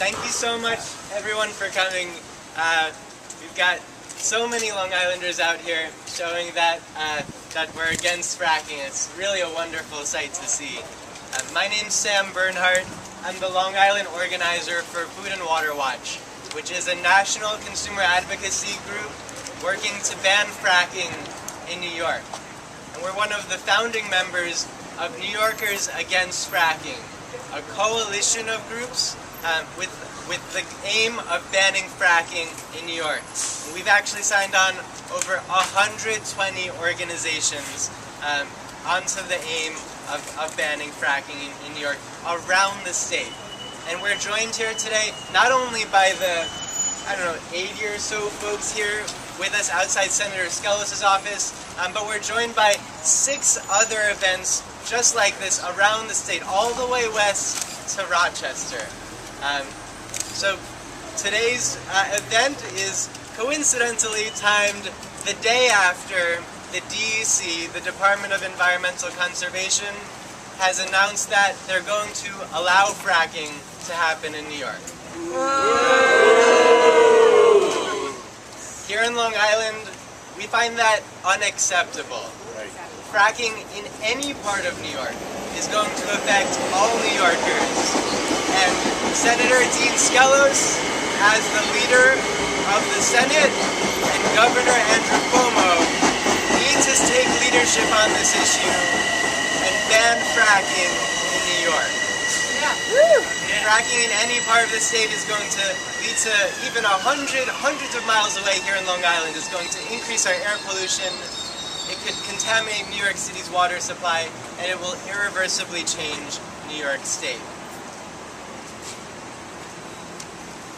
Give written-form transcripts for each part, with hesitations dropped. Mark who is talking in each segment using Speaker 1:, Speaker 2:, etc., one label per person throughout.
Speaker 1: Thank you so much, everyone, for coming. We've got so many Long Islanders out here showing that that we're against fracking. It's really a wonderful sight to see. My name's Sam Bernhardt. I'm the Long Island organizer for Food and Water Watch, which is a national consumer advocacy group working to ban fracking in New York. And we're one of the founding members of New Yorkers Against Fracking, a coalition of groups with the aim of banning fracking in New York. And we've actually signed on over 120 organizations onto the aim of banning fracking in New York around the state. And we're joined here today not only by the, 80 or so folks here with us outside Senator Skelos' office, but we're joined by 6 other events just like this around the state, all the way west to Rochester. So today's event is coincidentally timed the day after the DEC, the Department of Environmental Conservation, has announced that they're going to allow fracking to happen in New York. Here in Long Island, we find that unacceptable. Fracking in any part of New York is going to affect all New Yorkers. And Senator Dean Skelos, as the leader of the Senate, and Governor Andrew Cuomo need to take leadership on this issue and ban fracking in New York. Fracking in any part of the state is going to lead to even hundreds of miles away here in Long Island. Is going to increase our air pollution. It could contaminate New York City's water supply, and it will irreversibly change New York State.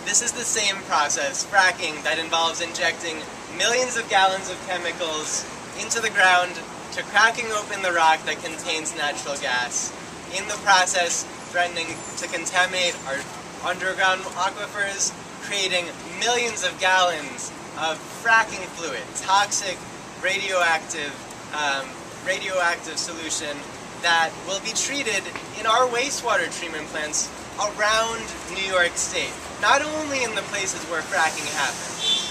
Speaker 1: This is the same process, fracking, that involves injecting millions of gallons of chemicals into the ground to cracking open the rock that contains natural gas. In the process, threatening to contaminate our underground aquifers, creating millions of gallons of fracking fluid, toxic, radioactive solution that will be treated in our wastewater treatment plants around New York State, not only in the places where fracking happens.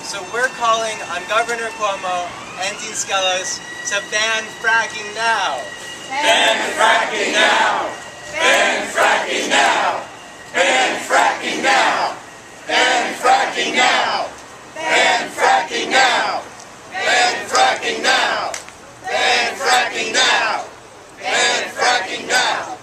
Speaker 1: So we're calling on Governor Cuomo and Dean Skelos to ban fracking now.
Speaker 2: Ban fracking now! Ban fracking now! Ban fracking now! Ban fracking now! Ban fracking now! Ban fracking now! Ban fracking now! Ban fracking now!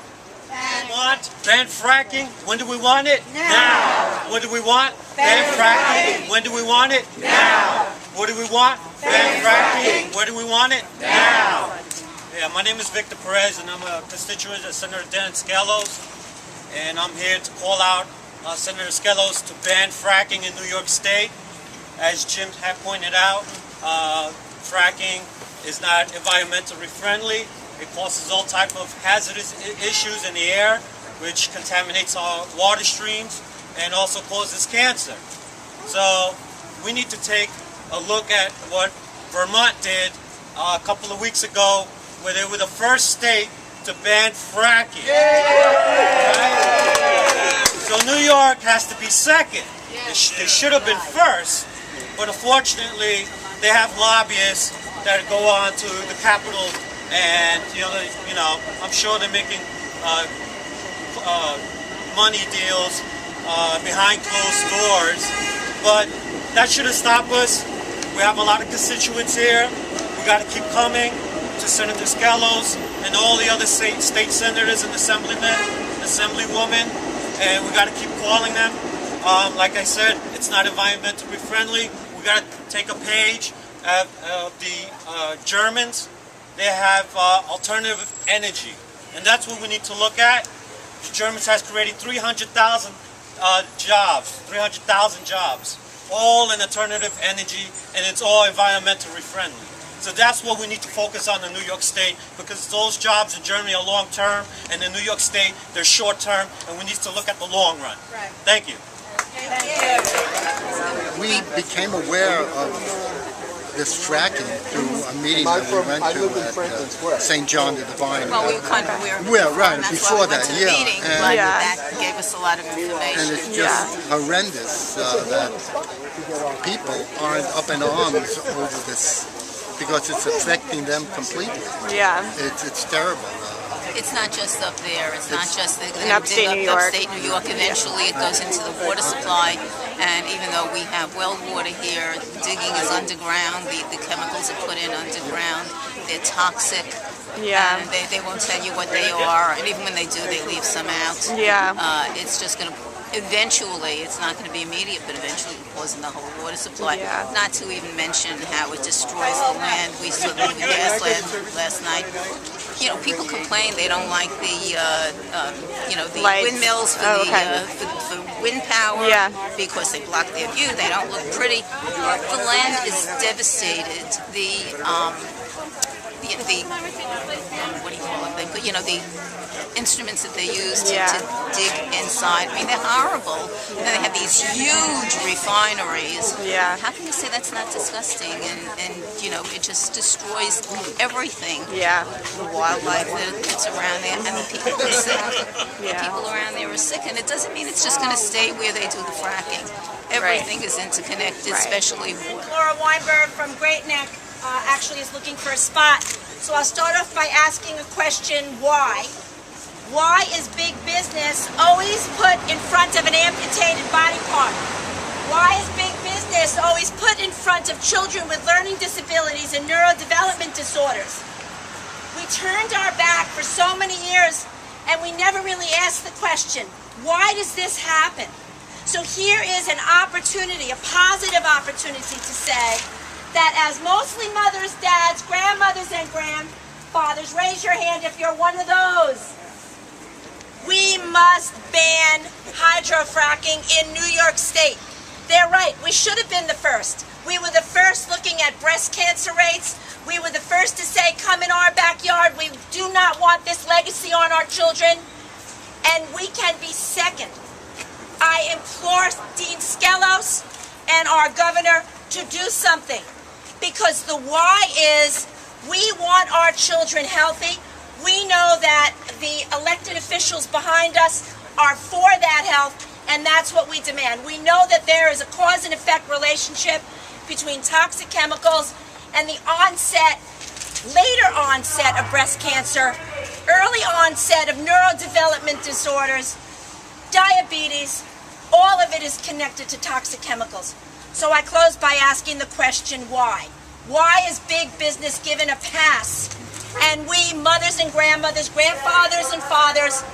Speaker 3: Ban fracking? When do we want it? Now! What do we want? Ban fracking. When do we want it?
Speaker 2: Now!
Speaker 3: What do we want? Ban fracking. Where do we want it?
Speaker 2: Now!
Speaker 3: Yeah, my name is Victor Perez, and I'm a constituent of Senator Dan Skelos, and I'm here to call out Senator Skelos to ban fracking in New York State. As Jim had pointed out, fracking is not environmentally friendly. It causes all type of hazardous issues in the air, which contaminates our water streams and also causes cancer. So we need to take a look at what Vermont did a couple of weeks ago, where they were the first state to ban fracking. Right? So New York has to be second. They should have been first, but unfortunately they have lobbyists that go on to the Capitol, and I'm sure they're making money deals behind closed doors. But that shouldn't stop us. We have a lot of constituents here. We got to keep coming to Senator Skelos and all the other state senators and assemblymen, assemblywomen, and we got to keep calling them. Like I said, it's not environmentally friendly. We got to take a page of the Germans. They have alternative energy, and that's what we need to look at. The Germans has created 300,000 jobs, all in alternative energy, and it's all environmentally friendly. So that's what we need to focus on in New York State, because those jobs in Germany are long-term, and in New York State, they're short-term, and we need to look at the long run.
Speaker 4: Right.
Speaker 3: Thank you.
Speaker 4: Thank you.
Speaker 5: We became aware of
Speaker 4: this fracking through a meeting that we went to at St. John the Divine.
Speaker 5: Well, we were
Speaker 4: right,
Speaker 5: that's
Speaker 4: before
Speaker 5: why we went
Speaker 4: that,
Speaker 5: to the meeting,
Speaker 4: and,
Speaker 5: but that gave us a lot of
Speaker 4: and
Speaker 5: information.
Speaker 4: it's just horrendous that people aren't up in arms over this because it's affecting them completely.
Speaker 6: Yeah.
Speaker 4: It's terrible.
Speaker 5: It's not just up there. It's not just the
Speaker 6: upstate New York.
Speaker 5: Upstate New York. Eventually, it goes into the water supply. And even though we have well water here, digging is underground. The chemicals are put in underground. They're toxic.
Speaker 6: Yeah.
Speaker 5: And they won't tell you what they are. And even when they do, they leave some out.
Speaker 6: Yeah.
Speaker 5: It's just going to. Eventually, it's not going to be immediate, but eventually poison the whole water supply.
Speaker 6: Yeah.
Speaker 5: Not to even mention how it destroys the land. We saw the gas last night. You know, people complain they don't like the, the
Speaker 6: Lights.
Speaker 5: windmills for wind power because they block their view. They don't look pretty. The land is devastated. What do you call it? The instruments that they use to dig inside. I mean, they're horrible. And then they have these huge refineries.
Speaker 6: Yeah.
Speaker 5: How can you say that's not disgusting? And it just destroys everything.
Speaker 6: Yeah.
Speaker 5: The wildlife that's around there, and the people are sick. The
Speaker 6: Yeah.
Speaker 5: people around there are sick, and it doesn't mean it's just going to stay where they do the fracking. Everything is interconnected, especially water.
Speaker 7: Laura Weinberg from Great Neck actually is looking for a spot. So I'll start off by asking a question, why? Why is big business always put in front of an amputated body part? Why is big business always put in front of children with learning disabilities and neurodevelopment disorders? We turned our back for so many years and we never really asked the question, why does this happen? So here is an opportunity, a positive opportunity to say that as mostly mothers, dads, grandmothers, and grandfathers, raise your hand if you're one of those. We must ban hydrofracking in New York State. They're right, we should have been the first. We were the first looking at breast cancer rates. We were the first to say, come in our backyard. We do not want this legacy on our children. And we can be second. I implore Dean Skelos and our governor to do something. Because the why is we want our children healthy. We know that the elected officials behind us are for that health, and that's what we demand. We know that there is a cause and effect relationship between toxic chemicals and the later onset of breast cancer, early onset of neurodevelopment disorders, diabetes. All of it is connected to toxic chemicals. So I close by asking the question, why? Why is big business given a pass? And we, mothers and grandmothers, grandfathers and fathers,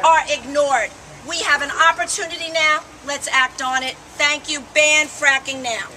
Speaker 7: are ignored. We have an opportunity now. Let's act on it. Thank you. Ban fracking now.